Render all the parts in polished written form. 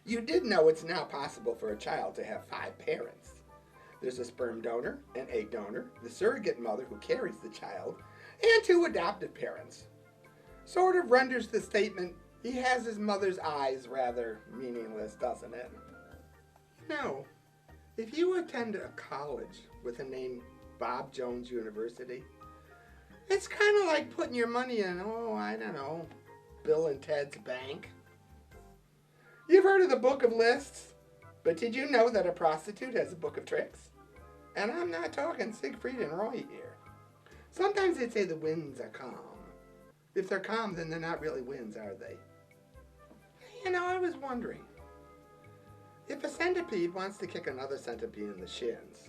You did know it's now possible for a child to have 5 parents. There's a sperm donor, an egg donor, the surrogate mother who carries the child, and 2 adoptive parents. Sort of renders the statement, he has his mother's eyes, rather meaningless, doesn't it? You know, if you attend a college with the name Bob Jones University, it's kind of like putting your money in, I don't know, Bill and Ted's bank. You've heard of the Book of Lists, but did you know that a prostitute has a book of tricks? And I'm not talking Siegfried and Roy here. Sometimes they'd say the winds are calm. If they're calm, then they're not really winds, are they? You know, I was wondering, if a centipede wants to kick another centipede in the shins,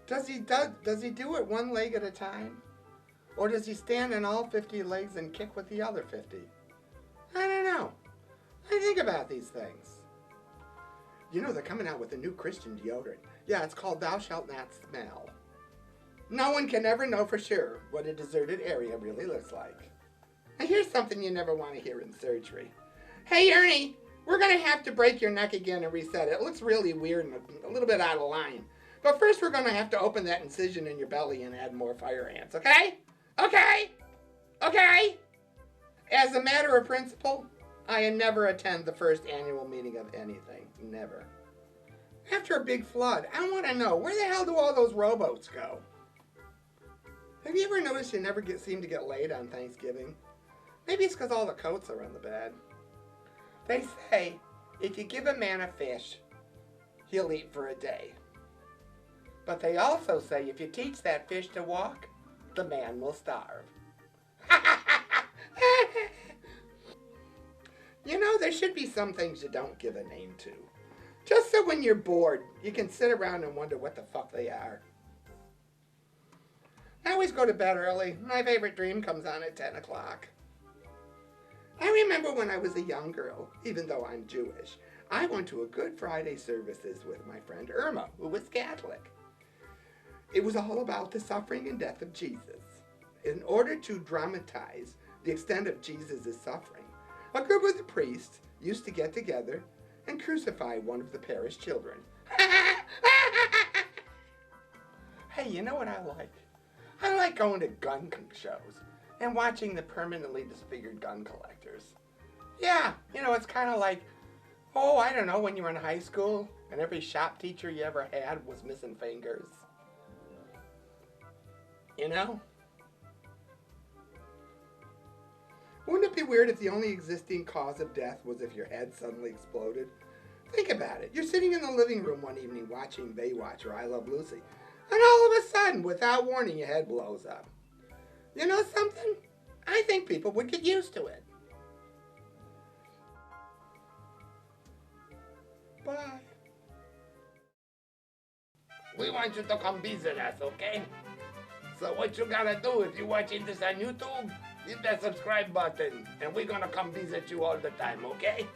does he do it one leg at a time? Or does he stand on all 50 legs and kick with the other 50? I don't know. I think about these things. You know, they're coming out with a new Christian deodorant. Yeah, it's called Thou Shalt Not Smell. No one can ever know for sure what a deserted area really looks like. Now here's something you never want to hear in surgery. Hey Ernie, we're going to have to break your neck again and reset it. It looks really weird and a little bit out of line. But first we're going to have to open that incision in your belly and add more fire ants, okay? Okay? Okay? As a matter of principle, I never attend the first annual meeting of anything. Never. After a big flood, I want to know, where the hell do all those rowboats go? Have you ever noticed you never seem to get laid on Thanksgiving? Maybe it's because all the coats are on the bed. They say, if you give a man a fish, he'll eat for a day. But they also say, if you teach that fish to walk, the man will starve. You know, there should be some things you don't give a name to. Just so when you're bored, you can sit around and wonder what the fuck they are. I always go to bed early. My favorite dream comes on at 10 o'clock. I remember when I was a young girl, even though I'm Jewish, I went to a Good Friday services with my friend Irma, who was Catholic. It was all about the suffering and death of Jesus. In order to dramatize the extent of Jesus' suffering, a group of the priests used to get together and crucify one of the parish children. Hey, you know what I like? I like going to gun shows and watching the permanently disfigured gun collectors. Yeah, you know, it's kind of like, I don't know, when you were in high school and every shop teacher you ever had was missing fingers. You know? Wouldn't it be weird if the only existing cause of death was if your head suddenly exploded? Think about it. You're sitting in the living room one evening watching Baywatch or I Love Lucy, and all of a sudden, without warning, your head blows up. You know something? I think people would get used to it. Bye. We want you to come visit us, okay? So what you gotta do if you're watching this on YouTube, hit that subscribe button, and we're gonna come visit you all the time, okay?